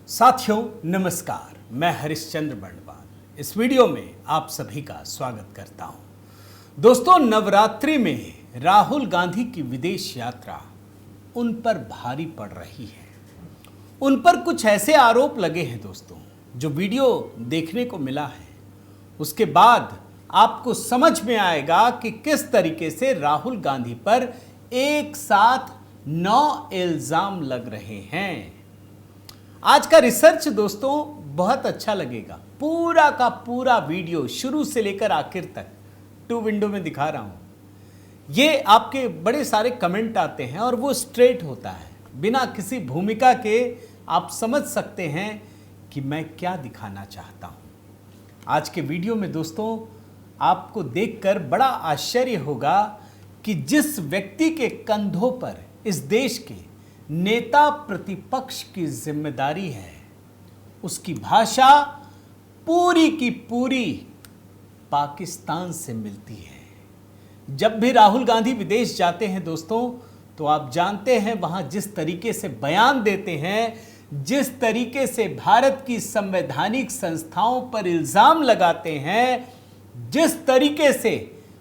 साथियों नमस्कार, मैं हरिश्चंद्र बंडवाल इस वीडियो में आप सभी का स्वागत करता हूं। दोस्तों, नवरात्रि में राहुल गांधी की विदेश यात्रा उन पर भारी पड़ रही है। उन पर कुछ ऐसे आरोप लगे हैं दोस्तों, जो वीडियो देखने को मिला है उसके बाद आपको समझ में आएगा कि किस तरीके से राहुल गांधी पर एक साथ 9 इल्जाम लग रहे हैं। आज का रिसर्च दोस्तों बहुत अच्छा लगेगा। पूरा का पूरा वीडियो शुरू से लेकर आखिर तक 2 विंडो में दिखा रहा हूं। ये आपके बड़े सारे कमेंट आते हैं और वो स्ट्रेट होता है, बिना किसी भूमिका के आप समझ सकते हैं कि मैं क्या दिखाना चाहता हूं। आज के वीडियो में दोस्तों आपको देखकर बड़ा आश्चर्य होगा कि जिस व्यक्ति के कंधों पर इस देश के नेता प्रतिपक्ष की जिम्मेदारी है, उसकी भाषा पूरी की पूरी पाकिस्तान से मिलती है। जब भी राहुल गांधी विदेश जाते हैं दोस्तों, तो आप जानते हैं वहां जिस तरीके से बयान देते हैं, जिस तरीके से भारत की संवैधानिक संस्थाओं पर इल्जाम लगाते हैं, जिस तरीके से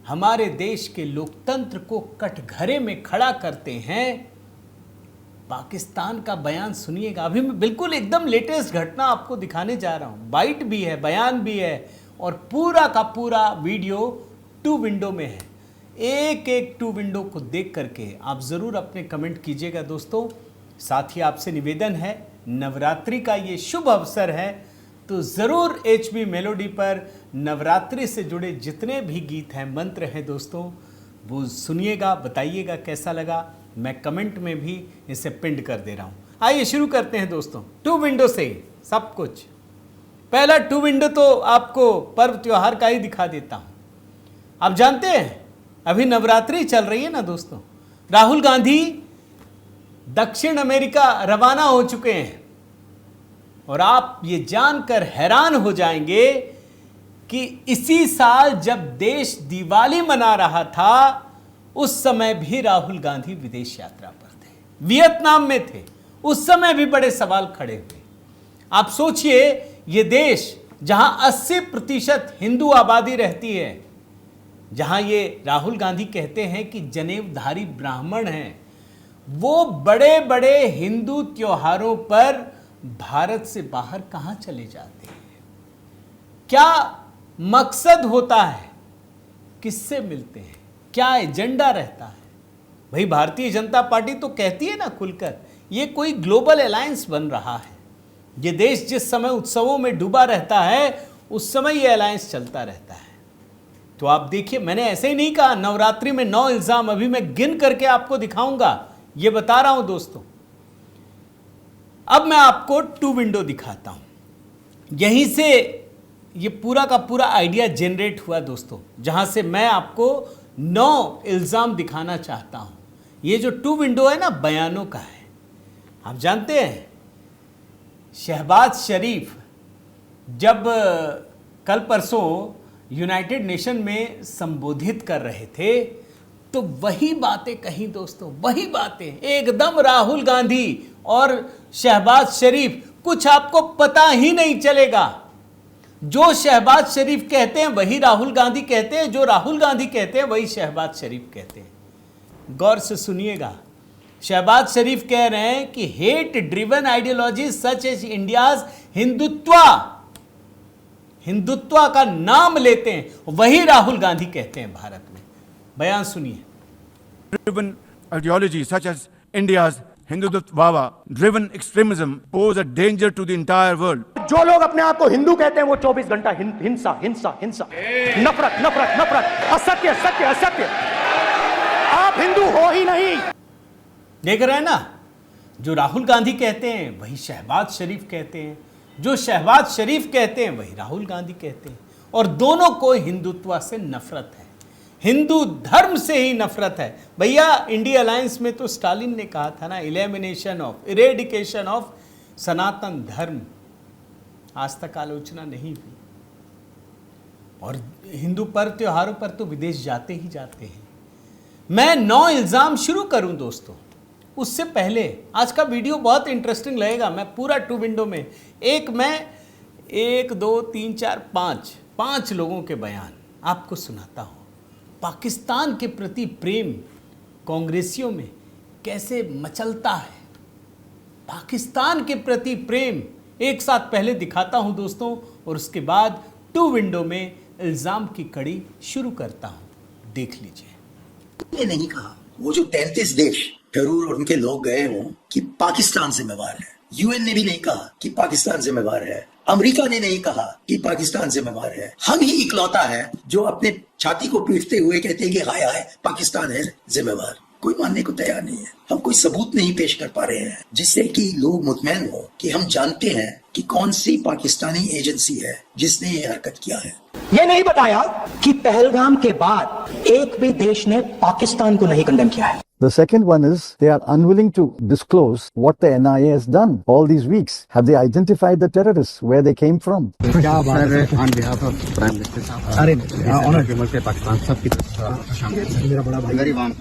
हमारे देश के लोकतंत्र को कटघरे में खड़ा करते हैं, पाकिस्तान का बयान सुनिएगा। अभी मैं बिल्कुल एकदम लेटेस्ट घटना आपको दिखाने जा रहा हूं। बाइट भी है, बयान भी है और पूरा का पूरा वीडियो 2 विंडो में है। एक 2 विंडो को देख करके आप ज़रूर अपने कमेंट कीजिएगा दोस्तों। साथ ही आपसे निवेदन है, नवरात्रि का ये शुभ अवसर है तो ज़रूर HB मेलोडी पर नवरात्रि से जुड़े जितने भी गीत हैं, मंत्र हैं दोस्तों, वो सुनिएगा, बताइएगा कैसा लगा। मैं कमेंट में भी इसे पिंड कर दे रहा हूं। आइए शुरू करते हैं दोस्तों 2 विंडो से सब कुछ। पहला 2 विंडो तो आपको पर्व त्योहार का ही दिखा देता हूं। आप जानते हैं अभी नवरात्रि चल रही है ना दोस्तों, राहुल गांधी दक्षिण अमेरिका रवाना हो चुके हैं और आप ये जानकर हैरान हो जाएंगे कि इसी साल जब देश दिवाली मना रहा था, उस समय भी राहुल गांधी विदेश यात्रा पर थे, वियतनाम में थे। उस समय भी बड़े सवाल खड़े हुए। आप सोचिए, ये देश जहां 80% हिंदू आबादी रहती है, जहां ये राहुल गांधी कहते हैं कि जनेऊधारी ब्राह्मण हैं, वो बड़े बड़े हिंदू त्योहारों पर भारत से बाहर कहां चले जाते हैं? क्या मकसद होता है? किससे मिलते हैं? क्या एजेंडा रहता है? भाई, भारतीय जनता पार्टी तो कहती है ना खुलकर, ये कोई ग्लोबल अलायंस बन रहा है। ये देश जिस समय उत्सवों में डूबा रहता है, उस समय ये अलायंस चलता रहता है। तो आप देखिए, मैंने ऐसे ही नहीं कहा नवरात्रि में 9 इल्जाम, अभी मैं गिन करके आपको दिखाऊंगा, ये बता रहा हूं दोस्तों। अब मैं आपको 2 विंडो दिखाता हूं। यहीं से ये पूरा का पूरा आइडिया जनरेट हुआ दोस्तों, जहां से मैं आपको 9 इल्जाम दिखाना चाहता हूं। ये जो 2 विंडो है ना, बयानों का है। आप जानते हैं शहबाज शरीफ जब कल परसों यूनाइटेड नेशन में संबोधित कर रहे थे, तो वही बातें कही दोस्तों, वही बातें एकदम राहुल गांधी और शहबाज शरीफ। कुछ आपको पता ही नहीं चलेगा। जो शहबाज शरीफ कहते हैं वही राहुल गांधी कहते हैं, जो राहुल गांधी कहते हैं वही शहबाज शरीफ कहते हैं। गौर से सुनिएगा। शहबाज शरीफ कह रहे हैं कि hate driven ideology such as India's Hindutva का नाम लेते हैं, वही राहुल गांधी कहते हैं भारत में। बयान सुनिए। Driven ideology such as India's Hindutva driven extremism pose a danger to the entire world. जो लोग अपने आप को हिंदू कहते हैं वो 24 घंटा हिंसा हिंसा हिंसा, नफरत नफरत नफरत, असत्य सत्य असत्य। आप हिंदू हो ही नहीं। देख रहे हैं ना, जो राहुल गांधी कहते हैं वही शहबाज शरीफ कहते हैं, जो शहबाज शरीफ कहते हैं वही राहुल गांधी कहते हैं, और दोनों को हिंदुत्व से नफरत है, हिंदू धर्म से ही नफरत है। भैया, इंडिया अलायंस में तो स्टालिन ने कहा था ना, इरेडिकेशन ऑफ सनातन धर्म। आज तक आलोचना नहीं हुई। और हिंदू पर्व त्योहारों पर तो विदेश जाते ही जाते हैं। मैं 9 इल्जाम शुरू करूं दोस्तों। उससे पहले आज का वीडियो बहुत इंटरेस्टिंग लगेगा। मैं पूरा 2 विंडो में एक दो तीन चार पाँच लोगों के बयान आपको सुनाता हूँ। पाकिस्तान के प्रति प्रेम कांग्रेसियों में कैसे मचलता है, पाकिस्तान के प्रति प्रेम एक साथ पहले दिखाता हूं दोस्तों, और उसके बाद 2 विंडो में इल्जाम की कड़ी शुरू करता हूं। देख लीजिए। ने नहीं कहा वो जो 33 देश जरूर और उनके लोग गए हों कि पाकिस्तान जिम्मेवार है। यूएन ने भी नहीं कहा कि पाकिस्तान जिम्मेवार है। अमेरिका ने नहीं कहा कि पाकिस्तान जिम्मेवार है। हम ही इकलौता है जो अपने छाती को पीटते हुए कहते हैं कि हाय हाय पाकिस्तान है जिम्मेवार। कोई मानने को तैयार नहीं है। हम कोई सबूत नहीं पेश कर पा रहे हैं जिससे कि लोग मुतमैन हो कि हम जानते हैं कि कौन सी पाकिस्तानी एजेंसी है जिसने ये हरकत किया है। ये नहीं बताया कि पहलगाम के बाद एक भी देश ने पाकिस्तान को नहीं कंडेम किया है। The second one is they are unwilling to disclose what the NIA has done all these weeks. Have they identified the terrorists, where they came from? On behalf of Prime Minister साहब, पाकिस्तान सब की मेरा बड़ा भाई, very warm.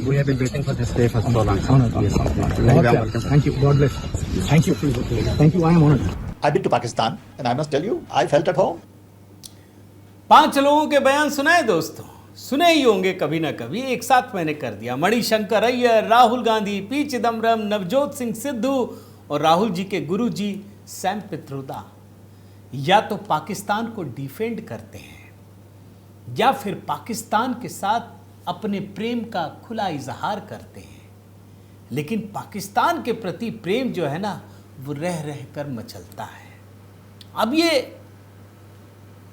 We have been waiting for this day for so long. Thank you. God bless. Thank you. Thank you. I am honored. I've been to Pakistan and I must tell you, I felt at home. 5 लोगों के बयान सुनाए दोस्तों, सुने ही होंगे कभी ना कभी, एक साथ मैंने कर दिया। मणिशंकर अय्यर, राहुल गांधी, पी चिदम्बरम, नवजोत सिंह सिद्धू और राहुल जी के गुरुजी सैम पित्रोदा या तो पाकिस्तान को डिफेंड करते हैं या फिर पाकिस्तान के साथ अपने प्रेम का खुला इजहार करते हैं, लेकिन पाकिस्तान के प्रति प्रेम जो है ना वो रह रह कर मचलता है। अब ये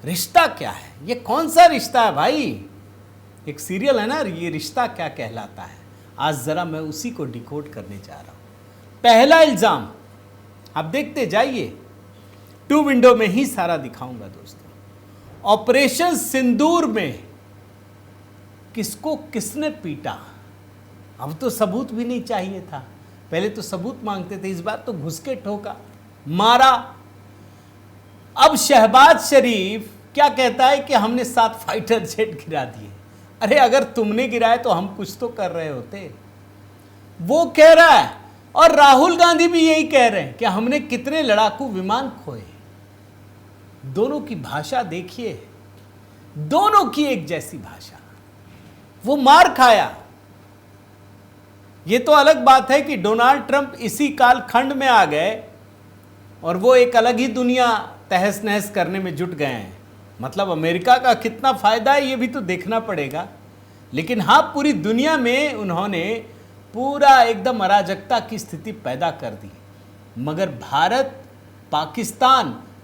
रिश्ता क्या है, ये कौन सा रिश्ता है भाई? एक सीरियल है ना, ये रिश्ता क्या कहलाता है। आज जरा मैं उसी को डिकोड करने जा रहा हूं। पहला इल्जाम आप देखते जाइए, 2 विंडो में ही सारा दिखाऊंगा दोस्तों। ऑपरेशन सिंदूर में किसको किसने पीटा, अब तो सबूत भी नहीं चाहिए था। पहले तो सबूत मांगते थे, इस बार तो घुस के ठोका, मारा। अब शहबाज शरीफ क्या कहता है कि हमने 7 फाइटर जेट गिरा दिए। अरे अगर तुमने गिराए तो हम कुछ तो कर रहे होते, वो कह रहा है। और राहुल गांधी भी यही कह रहे हैं कि हमने कितने लड़ाकू विमान खोए। दोनों की भाषा देखिए, दोनों की एक जैसी भाषा। वो मार खाया। ये तो अलग बात है कि डोनाल्ड ट्रंप इसी कालखंड में आ गए और वो एक अलग ही दुनिया तहस नहस करने में जुट गए हैं। मतलब अमेरिका का कितना फायदा है ये भी तो देखना पड़ेगा। लेकिन हाँ, पूरी दुनिया में उन्होंने पूरा एकदम अराजकता की स्थिति पैदा कर दी। मगर भारत,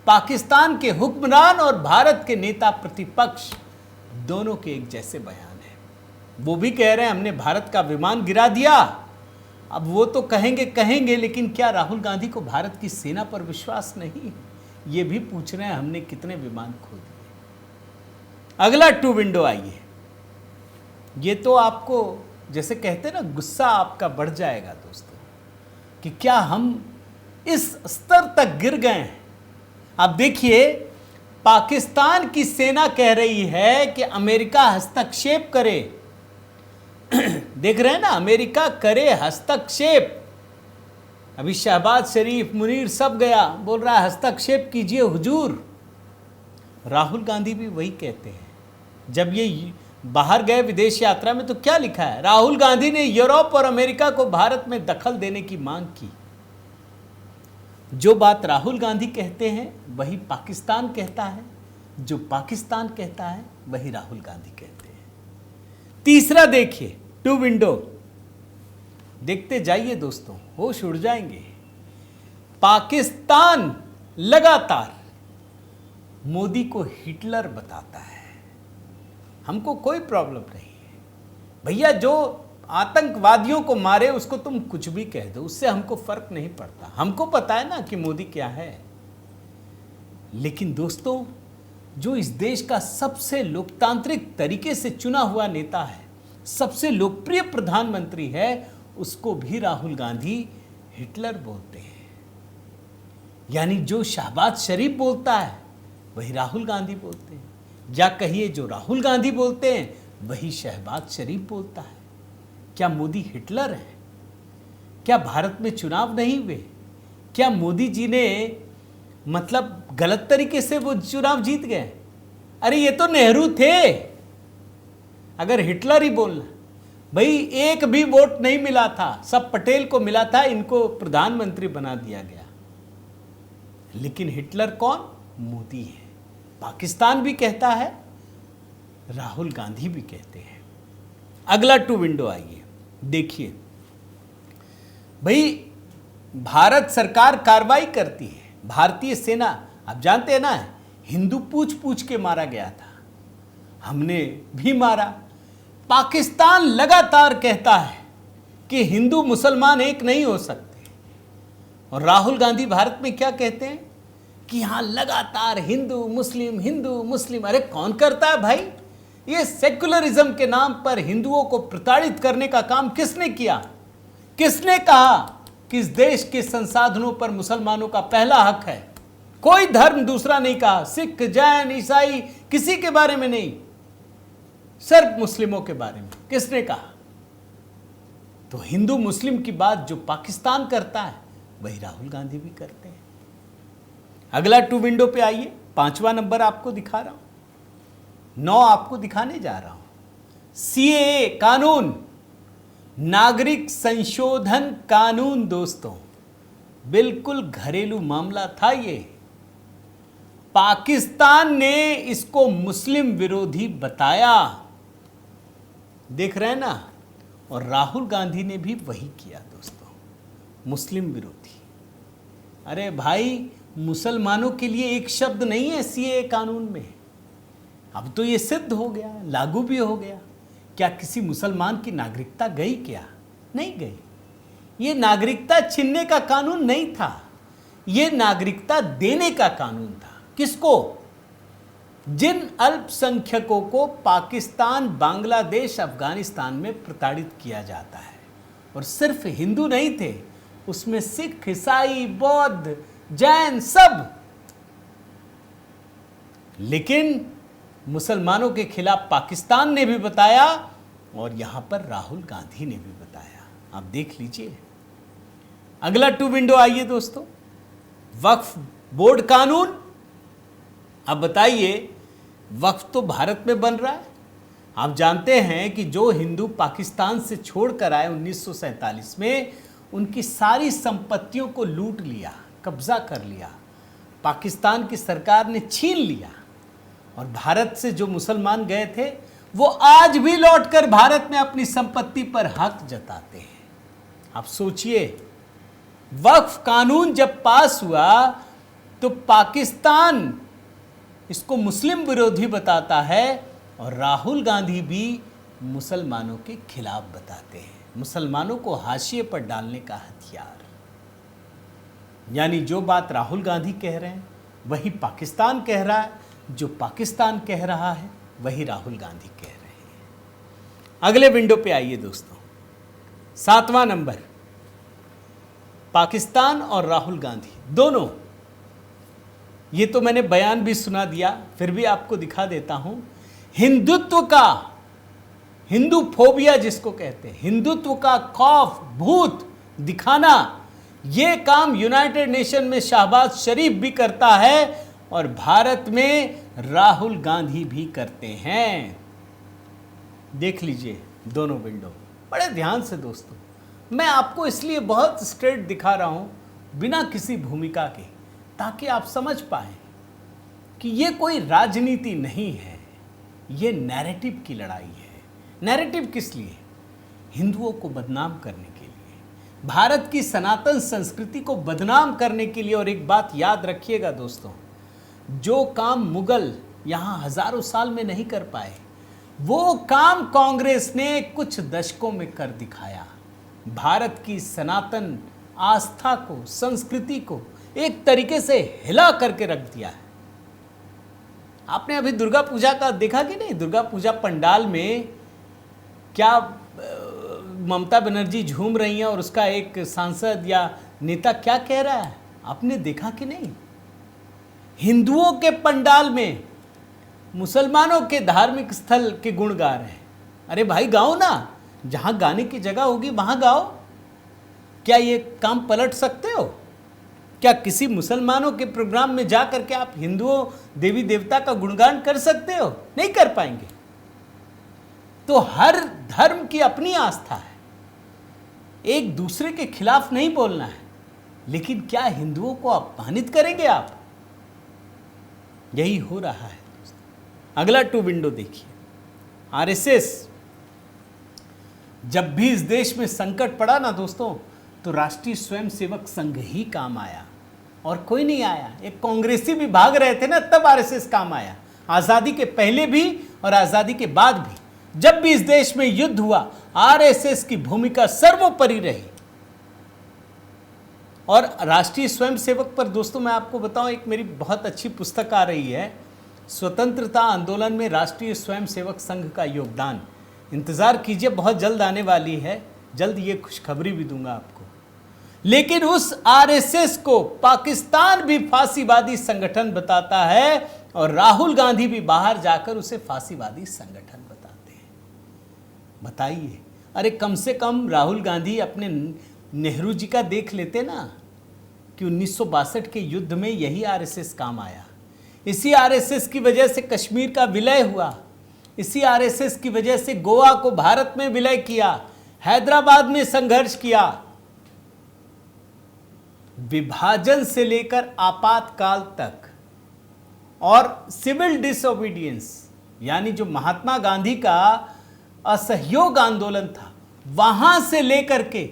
पाकिस्तान के हुक्मरान और भारत के नेता प्रतिपक्ष दोनों के एक जैसे बयान हैं। वो भी कह रहे हैं हमने भारत का विमान गिरा दिया। अब वो तो कहेंगे, लेकिन क्या राहुल गांधी को भारत की सेना पर विश्वास नहीं? ये भी पूछ रहे हैं हमने कितने विमान खो दिए। अगला 2 विंडो आइए। ये तो आपको जैसे कहते हैं ना, गुस्सा आपका बढ़ जाएगा दोस्तों कि क्या हम इस स्तर तक गिर गए हैं। आप देखिए, पाकिस्तान की सेना कह रही है कि अमेरिका हस्तक्षेप करे। देख रहे हैं ना, अमेरिका करे हस्तक्षेप। अभी शहबाज शरीफ, मुनीर सब गया, बोल रहा है हस्तक्षेप कीजिए हुजूर। राहुल गांधी भी वही कहते हैं। जब ये बाहर गए विदेश यात्रा में तो क्या लिखा है, राहुल गांधी ने यूरोप और अमेरिका को भारत में दखल देने की मांग की। जो बात राहुल गांधी कहते हैं वही पाकिस्तान कहता है, जो पाकिस्तान कहता है वही राहुल गांधी कहते हैं। तीसरा देखिए, 2 विंडो देखते जाइए दोस्तों, होश उड़ जाएंगे। पाकिस्तान लगातार मोदी को हिटलर बताता है। हमको कोई प्रॉब्लम नहीं है भैया, जो आतंकवादियों को मारे उसको तुम कुछ भी कह दो, उससे हमको फर्क नहीं पड़ता। हमको पता है ना कि मोदी क्या है। लेकिन दोस्तों, जो इस देश का सबसे लोकतांत्रिक तरीके से चुना हुआ नेता है, सबसे लोकप्रिय प्रधानमंत्री है, उसको भी राहुल गांधी हिटलर बोलते हैं। यानी जो शहबाज शरीफ बोलता है वही राहुल गांधी बोलते हैं, या कहिए जो राहुल गांधी बोलते हैं वही शहबाज शरीफ बोलता है। क्या मोदी हिटलर है? क्या भारत में चुनाव नहीं हुए? क्या मोदी जी ने मतलब गलत तरीके से वो चुनाव जीत गए? अरे ये तो नेहरू थे। अगर हिटलर ही बोलना, भाई एक भी वोट नहीं मिला था, सब पटेल को मिला था, इनको प्रधानमंत्री बना दिया गया। लेकिन हिटलर कौन? मोदी है। पाकिस्तान भी कहता है, राहुल गांधी भी कहते हैं। अगला टू विंडो आइए, देखिए भाई भारत सरकार कार्रवाई करती है। भारतीय सेना, आप जानते हैं ना, हिंदू पूछ पूछ के मारा गया था, हमने भी मारा। पाकिस्तान लगातार कहता है कि हिंदू मुसलमान एक नहीं हो सकते, और राहुल गांधी भारत में क्या कहते हैं कि यहां लगातार हिंदू मुस्लिम। अरे कौन करता है भाई? ये सेक्युलरिज्म के नाम पर हिंदुओं को प्रताड़ित करने का काम किसने किया? किसने कहा कि इस देश के संसाधनों पर मुसलमानों का पहला हक है? कोई धर्म दूसरा नहीं कहा, सिख, जैन, ईसाई, किसी के बारे में नहीं, सिर्फ मुस्लिमों के बारे में। किसने कहा? तो हिंदू मुस्लिम की बात जो पाकिस्तान करता है वही राहुल गांधी भी करते हैं। अगला टू विंडो पे आइए, 5वां नंबर आपको दिखा रहा हूं, 9 आपको दिखाने जा रहा हूं। सीएए कानून, नागरिक संशोधन कानून। दोस्तों बिल्कुल घरेलू मामला था ये। पाकिस्तान ने इसको मुस्लिम विरोधी बताया, देख रहे हैं ना, और राहुल गांधी ने भी वही किया दोस्तों, मुस्लिम विरोधी। अरे भाई मुसलमानों के लिए एक शब्द नहीं है सीएए कानून में। अब तो ये सिद्ध हो गया, लागू भी हो गया। क्या किसी मुसलमान की नागरिकता गई? क्या नहीं गई। ये नागरिकता छीनने का कानून नहीं था, ये नागरिकता देने का कानून था। किसको? जिन अल्पसंख्यकों को पाकिस्तान, बांग्लादेश, अफगानिस्तान में प्रताड़ित किया जाता है। और सिर्फ हिंदू नहीं थे उसमें, सिख, ईसाई, बौद्ध, जैन, सब। लेकिन मुसलमानों के खिलाफ पाकिस्तान ने भी बताया और यहां पर राहुल गांधी ने भी बताया। आप देख लीजिए। अगला टू विंडो आइए दोस्तों, वक्फ बोर्ड कानून। अब बताइए, वक्फ तो भारत में बन रहा है। आप जानते हैं कि जो हिंदू पाकिस्तान से छोड़कर आए 1947 में, उनकी सारी संपत्तियों को लूट लिया, कब्जा कर लिया, पाकिस्तान की सरकार ने छीन लिया। और भारत से जो मुसलमान गए थे वो आज भी लौटकर भारत में अपनी संपत्ति पर हक जताते हैं। आप सोचिए, वक्फ कानून जब पास हुआ तो पाकिस्तान इसको मुस्लिम विरोधी बताता है और राहुल गांधी भी मुसलमानों के खिलाफ बताते हैं, मुसलमानों को हाशिए पर डालने का हथियार। यानी जो बात राहुल गांधी कह रहे हैं वही पाकिस्तान कह रहा है, जो पाकिस्तान कह रहा है वही राहुल गांधी कह रहे हैं। अगले विंडो पे आइए दोस्तों, 7वां नंबर, पाकिस्तान और राहुल गांधी दोनों। ये तो मैंने बयान भी सुना दिया, फिर भी आपको दिखा देता हूं। हिंदुत्व का, हिंदू फोबिया जिसको कहते हैं, हिंदुत्व का खौफ, भूत दिखाना, ये काम यूनाइटेड नेशन में शहबाज शरीफ भी करता है और भारत में राहुल गांधी भी करते हैं। देख लीजिए दोनों विंडो बड़े ध्यान से दोस्तों। मैं आपको इसलिए बहुत स्ट्रेट दिखा रहा हूं, बिना किसी भूमिका के, ताकि आप समझ पाएं कि ये कोई राजनीति नहीं है, ये नैरेटिव की लड़ाई है। नैरेटिव किस लिए? हिंदुओं को बदनाम करने के लिए, भारत की सनातन संस्कृति को बदनाम करने के लिए। और एक बात याद रखिएगा दोस्तों, जो काम मुगल यहां हजारों साल में नहीं कर पाए, वो काम कांग्रेस ने कुछ दशकों में कर दिखाया। भारत की सनातन आस्था को, संस्कृति को एक तरीके से हिला करके रख दिया है। आपने अभी दुर्गा पूजा का देखा कि नहीं? दुर्गा पूजा पंडाल में क्या ममता बनर्जी झूम रही हैं और उसका एक सांसद या नेता क्या कह रहा है, आपने देखा कि नहीं? हिंदुओं के पंडाल में मुसलमानों के धार्मिक स्थल के गुण गा रहे हैं। अरे भाई गाओ ना, जहां गाने की जगह होगी वहां गाओ। क्या ये काम पलट सकते हो? क्या किसी मुसलमानों के प्रोग्राम में जा करके आप हिंदुओं देवी देवता का गुणगान कर सकते हो? नहीं कर पाएंगे। तो हर धर्म की अपनी आस्था है, एक दूसरे के खिलाफ नहीं बोलना है, लेकिन क्या हिंदुओं को अपमानित करेंगे आप? यही हो रहा है। अगला 2 विंडो देखिए। आरएसएस, जब भी इस देश में संकट पड़ा ना दोस्तों, तो राष्ट्रीय स्वयंसेवक संघ ही काम आया और कोई नहीं आया। एक कांग्रेसी भी भाग रहे थे ना, तब आरएसएस काम आया। आजादी के पहले भी और आजादी के बाद भी जब भी इस देश में युद्ध हुआ, आरएसएस की भूमिका सर्वोपरि रही। और राष्ट्रीय स्वयंसेवक पर दोस्तों मैं आपको बताऊं, एक मेरी बहुत अच्छी पुस्तक आ रही है, स्वतंत्रता आंदोलन में राष्ट्रीय स्वयंसेवक संघ का योगदान। इंतजार कीजिए, बहुत जल्द आने वाली है, जल्द ये खुशखबरी भी दूंगा आपको। लेकिन उस आरएसएस को पाकिस्तान भी फांसीवादी संगठन बताता है और राहुल गांधी भी बाहर जाकर उसे फांसीवादी संगठन बताते हैं। बताइए, अरे कम से कम राहुल गांधी अपने नेहरू जी का देख लेते ना, कि 1962 के युद्ध में यही आरएसएस काम आया। इसी आरएसएस की वजह से कश्मीर का विलय हुआ, इसी आरएसएस की वजह से गोवा को भारत में विलय किया, हैदराबाद में संघर्ष किया। विभाजन से लेकर आपातकाल तक और सिविल डिसओबीडियंस, यानी जो महात्मा गांधी का असहयोग आंदोलन था, वहां से लेकर के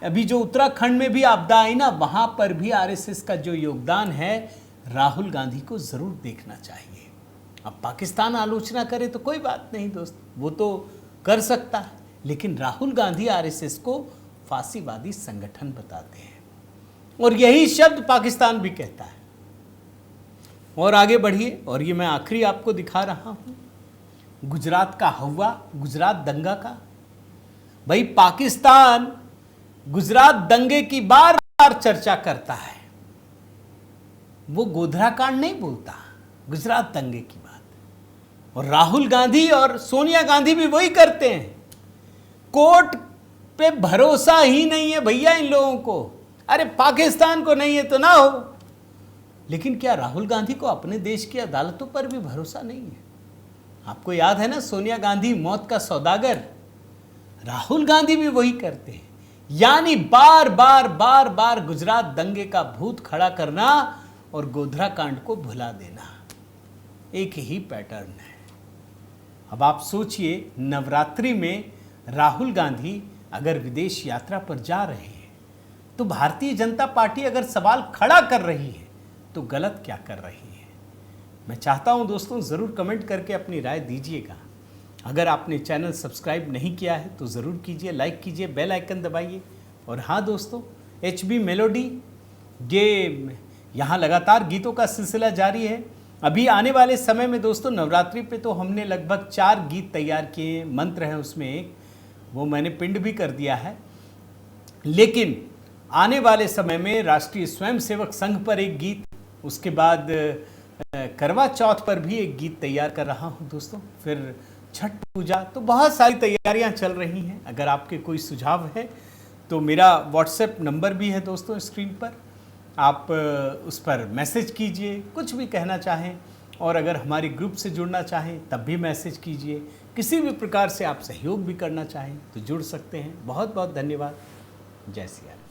अभी जो उत्तराखंड में भी आपदा आई ना, वहां पर भी आरएसएस का जो योगदान है, राहुल गांधी को जरूर देखना चाहिए। अब पाकिस्तान आलोचना करे तो कोई बात नहीं दोस्त, वो तो कर सकता है, लेकिन राहुल गांधी आरएसएस को फांसीवादी संगठन बताते हैं और यही शब्द पाकिस्तान भी कहता है। और आगे बढ़िए, और ये मैं आखिरी आपको दिखा रहा हूं, गुजरात का हवा, गुजरात दंगा का। भाई पाकिस्तान गुजरात दंगे की बार बार चर्चा करता है, वो गोधरा कांड नहीं बोलता, गुजरात दंगे की बात। और राहुल गांधी और सोनिया गांधी भी वही करते हैं। कोर्ट पे भरोसा ही नहीं है भैया इन लोगों को। अरे पाकिस्तान को नहीं है तो ना हो, लेकिन क्या राहुल गांधी को अपने देश की अदालतों पर भी भरोसा नहीं है? आपको याद है ना, सोनिया गांधी मौत का सौदागर, राहुल गांधी भी वही करते हैं। यानी बार बार गुजरात दंगे का भूत खड़ा करना और गोधरा कांड को भुला देना, एक ही पैटर्न है। अब आप सोचिए, नवरात्रि में राहुल गांधी अगर विदेश यात्रा पर जा रहे हैं, तो भारतीय जनता पार्टी अगर सवाल खड़ा कर रही है तो गलत क्या कर रही है? मैं चाहता हूं दोस्तों, ज़रूर कमेंट करके अपनी राय दीजिएगा। अगर आपने चैनल सब्सक्राइब नहीं किया है तो ज़रूर कीजिए, लाइक कीजिए, बेल आइकन दबाइए। और हाँ दोस्तों, HB मेलोडी, ये यहाँ लगातार गीतों का सिलसिला जारी है। अभी आने वाले समय में दोस्तों, नवरात्रि पे तो हमने लगभग 4 गीत तैयार किए। मंत्र है उसमें एक, वो मैंने पिंड भी कर दिया है। लेकिन आने वाले समय में राष्ट्रीय स्वयंसेवक संघ पर एक गीत, उसके बाद करवा चौथ पर भी एक गीत तैयार कर रहा हूं दोस्तों, फिर छठ पूजा, तो बहुत सारी तैयारियां चल रही हैं। अगर आपके कोई सुझाव है तो मेरा व्हाट्सएप नंबर भी है दोस्तों स्क्रीन पर, आप उस पर मैसेज कीजिए, कुछ भी कहना चाहें। और अगर हमारे ग्रुप से जुड़ना चाहें तब भी मैसेज कीजिए। किसी भी प्रकार से आप सहयोग भी करना चाहें तो जुड़ सकते हैं। बहुत बहुत धन्यवाद। जय सिया राम।